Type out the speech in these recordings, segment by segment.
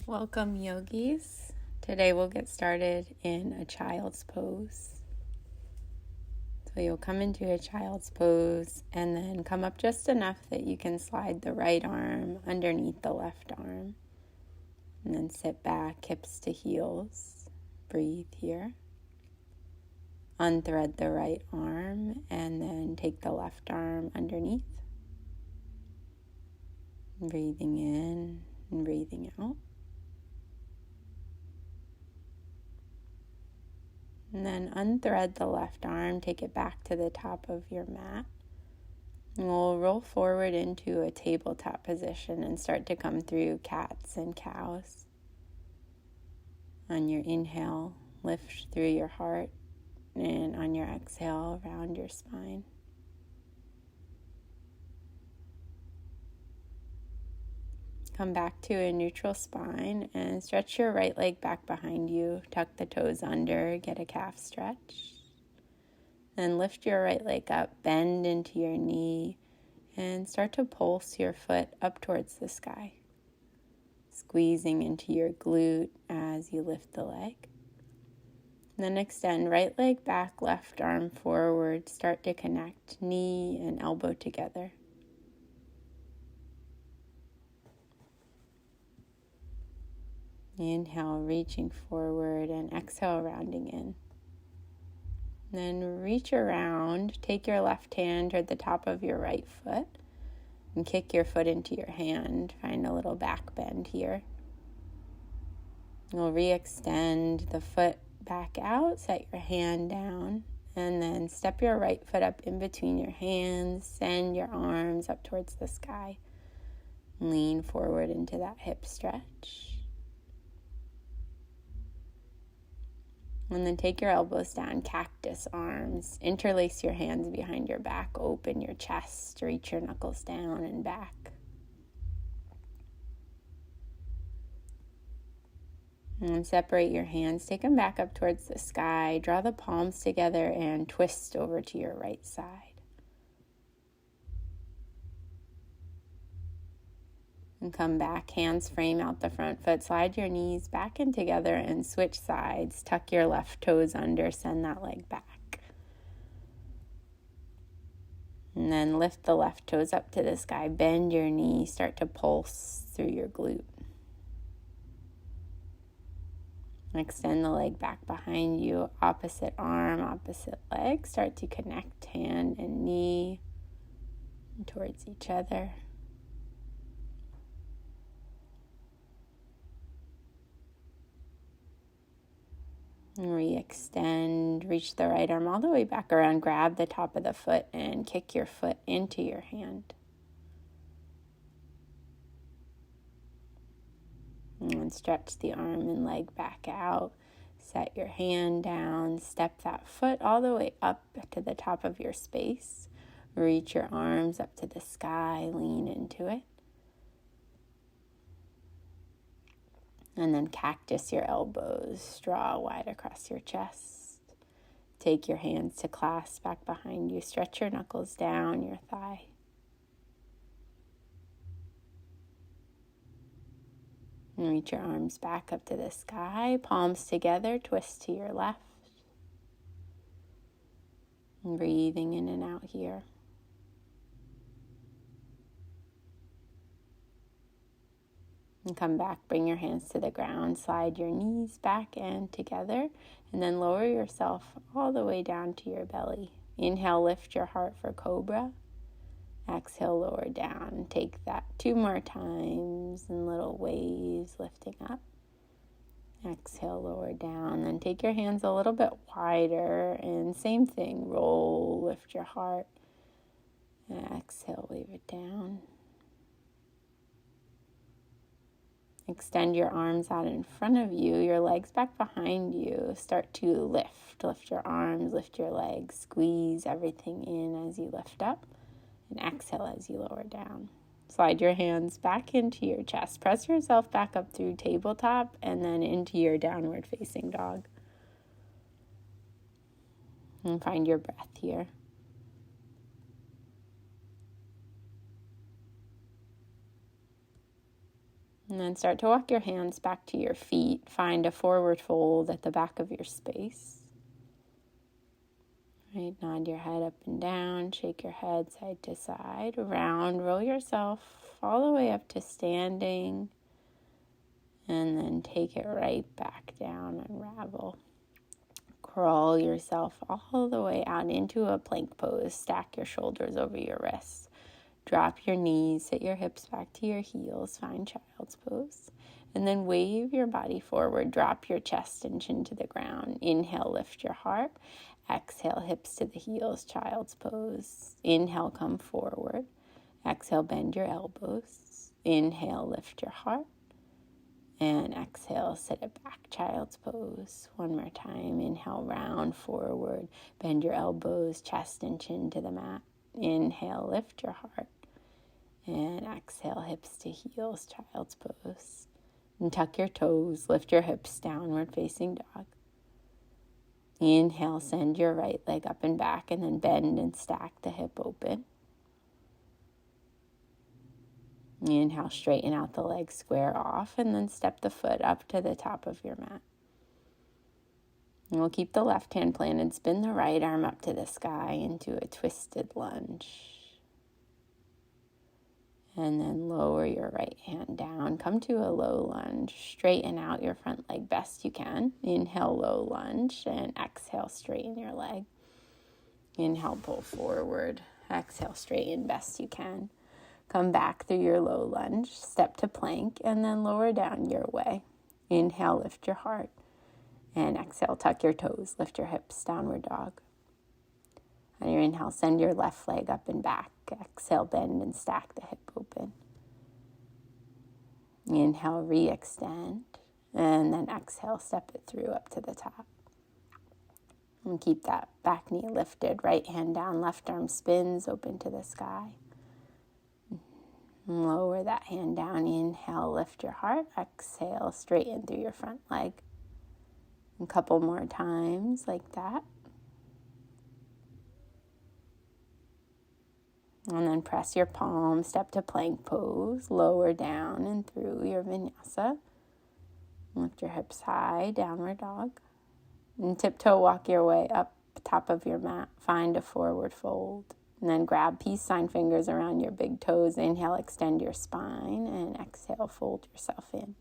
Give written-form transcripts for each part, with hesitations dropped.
Welcome, yogis. Today we'll get started in a child's pose. So you'll come into a child's pose and then come up just enough that you can slide the right arm underneath the left arm. And then sit back, hips to heels. Breathe here. Unthread the right arm and then take the left arm underneath. Breathing in and breathing out. And then unthread the left arm, take it back to the top of your mat. And we'll roll forward into a tabletop position and start to come through cats and cows. On your inhale, lift through your heart, and on your exhale, round your spine. Come back to a neutral spine and stretch your right leg back behind you. Tuck the toes under, get a calf stretch. Then lift your right leg up, bend into your knee, and start to pulse your foot up towards the sky. Squeezing into your glute as you lift the leg. Then extend right leg back, left arm forward. Start to connect knee and elbow together. Inhale, reaching forward, and exhale, rounding in. Then reach around, take your left hand toward the top of your right foot, and kick your foot into your hand. Find a little back bend here. You'll re-extend the foot back out, set your hand down, and then step your right foot up in between your hands, send your arms up towards the sky. Lean forward into that hip stretch. And then take your elbows down, cactus arms. Interlace your hands behind your back. Open your chest. Reach your knuckles down and back. And separate your hands. Take them back up towards the sky. Draw the palms together and twist over to your right side. And come back, hands frame out the front foot. Slide your knees back in together and switch sides. Tuck your left toes under, send that leg back. And then lift the left toes up to the sky. Bend your knee, start to pulse through your glute. Extend the leg back behind you. Opposite arm, opposite leg. Start to connect hand and knee towards each other. Re-extend, reach the right arm all the way back around, grab the top of the foot and kick your foot into your hand. And stretch the arm and leg back out. Set your hand down, step that foot all the way up to the top of your space. Reach your arms up to the sky, lean into it. And then cactus your elbows, draw wide across your chest. Take your hands to clasp back behind you. Stretch your knuckles down your thigh. And reach your arms back up to the sky, palms together, twist to your left. And breathing in and out here. And come back, bring your hands to the ground, slide your knees back and together, and then lower yourself all the way down to your belly. Inhale, lift your heart for cobra. Exhale, lower down. Take that 2 more times in little waves, lifting up. Exhale, lower down. Then take your hands a little bit wider, and same thing, roll, lift your heart. Exhale, wave it down. Extend your arms out in front of you, your legs back behind you. Start to lift. Lift your arms, lift your legs, squeeze everything in as you lift up, and exhale as you lower down. Slide your hands back into your chest. Press yourself back up through tabletop and then into your downward facing dog. And find your breath here. And then start to walk your hands back to your feet. Find a forward fold at the back of your space. Right, nod your head up and down, shake your head side to side, round, roll yourself all the way up to standing, and then take it right back down, unravel. Crawl yourself all the way out into a plank pose. Stack your shoulders over your wrists. Drop your knees, sit your hips back to your heels, find child's pose. And then wave your body forward, drop your chest and chin to the ground. Inhale, lift your heart. Exhale, hips to the heels, child's pose. Inhale, come forward. Exhale, bend your elbows. Inhale, lift your heart. And exhale, sit it back, child's pose. One more time. Inhale, round forward. Bend your elbows, chest and chin to the mat. Inhale, lift your heart. And exhale, hips to heels, child's pose. And tuck your toes, lift your hips, downward facing dog. Inhale, send your right leg up and back, and then bend and stack the hip open. Inhale, straighten out the leg, square off, and then step the foot up to the top of your mat. And we'll keep the left hand planted, spin the right arm up to the sky into a twisted lunge. And then lower your right hand down. Come to a low lunge. Straighten out your front leg best you can. Inhale, low lunge, and exhale, straighten your leg. Inhale, pull forward. Exhale, straighten best you can. Come back through your low lunge. Step to plank, and then lower down your way. Inhale, lift your heart. And exhale, tuck your toes. Lift your hips, downward dog. On your inhale, send your left leg up and back. Exhale, bend and stack the hip open. Inhale, re-extend. And then exhale, step it through up to the top. And keep that back knee lifted. Right hand down, left arm spins open to the sky. And lower that hand down. Inhale, lift your heart. Exhale, straighten through your front leg. A couple more times like that. And then press your palms, step to plank pose, lower down and through your vinyasa. Lift your hips high, downward dog. And tiptoe walk your way up top of your mat. Find a forward fold. And then grab peace sign fingers around your big toes. Inhale, extend your spine. And exhale, fold yourself in.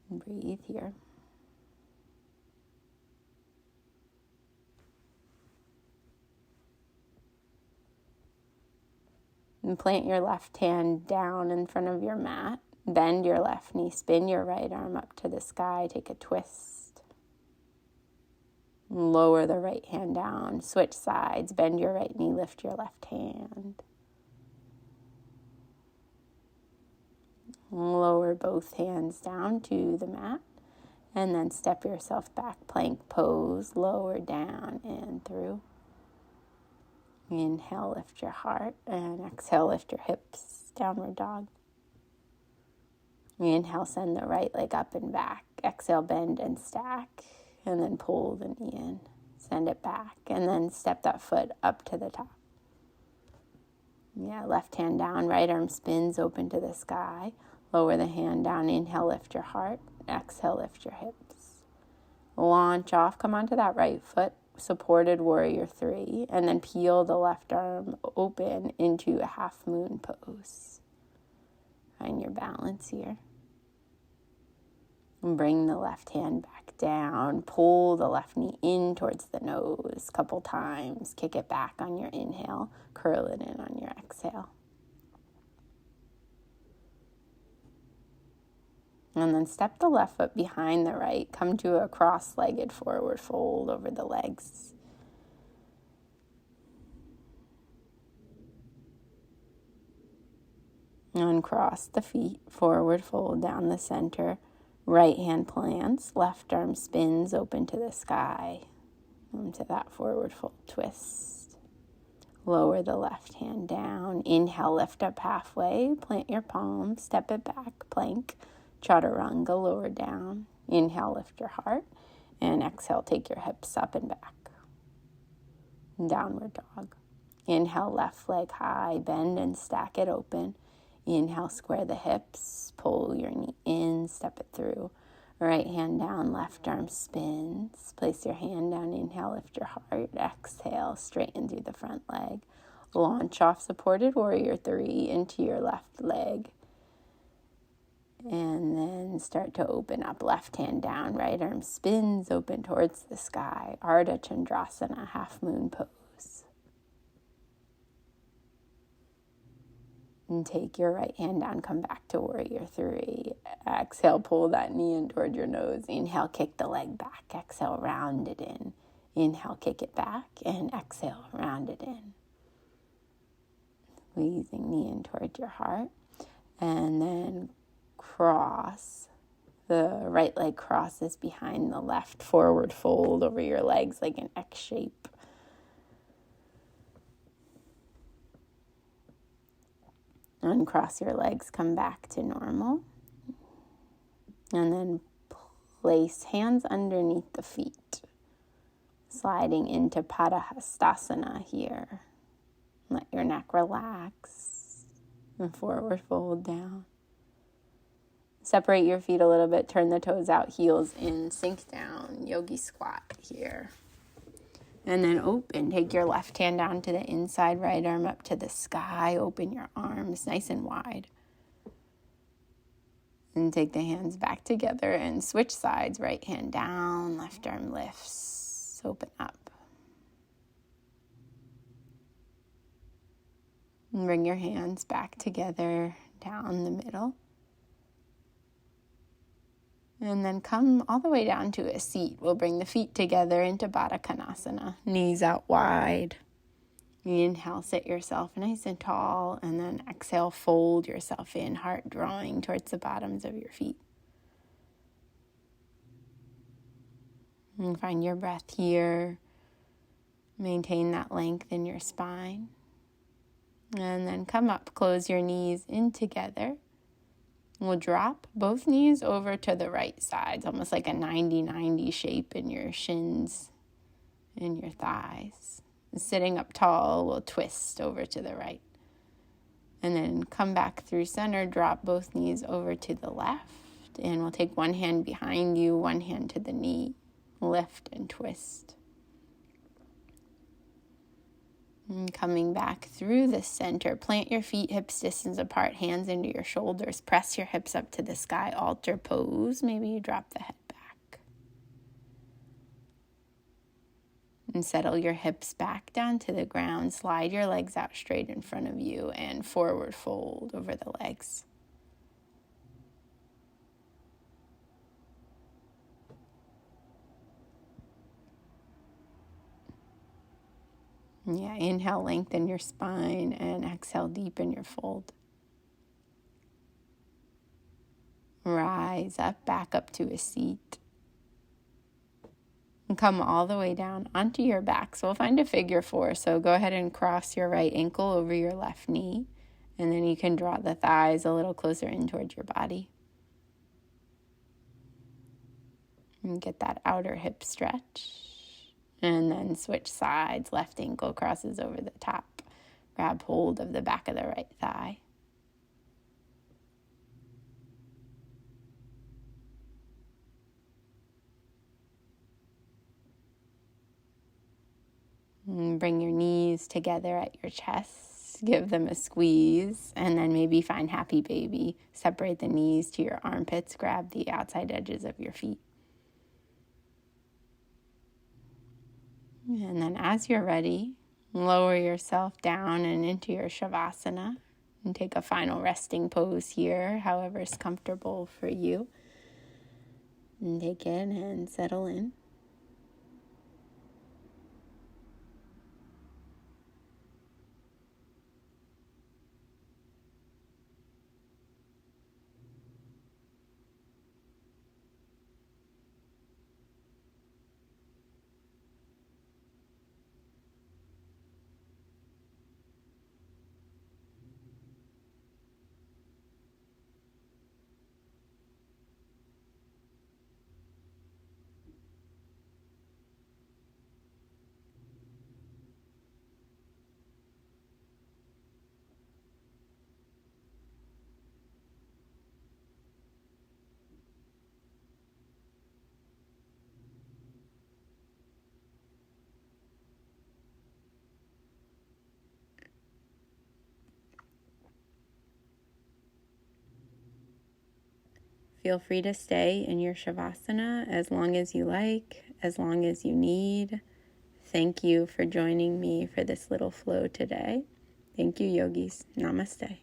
Breathe here. And plant your left hand down in front of your mat. Bend your left knee. Spin your right arm up to the sky. Take a twist. Lower the right hand down. Switch sides. Bend your right knee. Lift your left hand. Lower both hands down to the mat. And then step yourself back. Plank pose. Lower down and through. Inhale, lift your heart, and exhale, lift your hips, downward dog. Inhale, send the right leg up and back. Exhale, bend and stack, and then pull the knee in. Send it back, and then step that foot up to the top. Yeah, left hand down, right arm spins open to the sky. Lower the hand down, inhale, lift your heart. Exhale, lift your hips. Launch off, come onto that right foot. Supported warrior 3, and then peel the left arm open into a half moon pose. Find your balance here. And bring the left hand back down. Pull the left knee in towards the nose a couple times. Kick it back on your inhale. Curl it in on your exhale. And then step the left foot behind the right. Come to a cross-legged forward fold over the legs. Uncross the feet, forward fold down the center. Right hand plants, left arm spins open to the sky. Into that forward fold twist. Lower the left hand down. Inhale, lift up halfway. Plant your palms, step it back, plank. Chaturanga, lower down. Inhale, lift your heart. And exhale, take your hips up and back. Downward dog. Inhale, left leg high, bend and stack it open. Inhale, square the hips, pull your knee in, step it through. Right hand down, left arm spins. Place your hand down, inhale, lift your heart. Exhale, straighten through the front leg. Launch off supported warrior 3 into your left leg. And then start to open up, left hand down, right arm spins, open towards the sky. Ardha Chandrasana, half moon pose. And take your right hand down, come back to warrior 3. Exhale, pull that knee in toward your nose. Inhale, kick the leg back. Exhale, round it in. Inhale, kick it back. And exhale, round it in. Squeezing knee in toward your heart. And then cross. The right leg crosses behind the left. Forward fold over your legs like an X shape. Uncross your legs, come back to normal. And then place hands underneath the feet. Sliding into Padahastasana here. Let your neck relax. And forward fold down. Separate your feet a little bit, turn the toes out, heels in, sink down, yogi squat here. And then open, take your left hand down to the inside, right arm up to the sky, open your arms nice and wide. And take the hands back together and switch sides, right hand down, left arm lifts, open up. And bring your hands back together down the middle. And then come all the way down to a seat. We'll bring the feet together into Baddha Konasana. Knees out wide. Inhale, sit yourself nice and tall. And then exhale, fold yourself in, heart drawing towards the bottoms of your feet. And find your breath here. Maintain that length in your spine. And then come up, close your knees in together. We'll drop both knees over to the right sides, almost like a 90-90 shape in your shins and your thighs. Sitting up tall, we'll twist over to the right. And then come back through center, drop both knees over to the left. And we'll take one hand behind you, one hand to the knee. Lift and twist. And coming back through the center, plant your feet hips distance apart, hands into your shoulders, press your hips up to the sky, altar pose. Maybe you drop the head back. And settle your hips back down to the ground, slide your legs out straight in front of you, and forward fold over the legs. Yeah, inhale, lengthen your spine, and exhale, deepen your fold. Rise up, back up to a seat. And come all the way down onto your back. So we'll find a figure 4. So go ahead and cross your right ankle over your left knee. And then you can draw the thighs a little closer in towards your body. And get that outer hip stretch. And then switch sides. Left ankle crosses over the top. Grab hold of the back of the right thigh. And bring your knees together at your chest. Give them a squeeze. And then maybe find happy baby. Separate the knees to your armpits. Grab the outside edges of your feet. And then as you're ready, lower yourself down and into your Shavasana. And take a final resting pose here, however is comfortable for you. And take it and settle in. Feel free to stay in your Shavasana as long as you like, as long as you need. Thank you for joining me for this little flow today. Thank you, yogis. Namaste.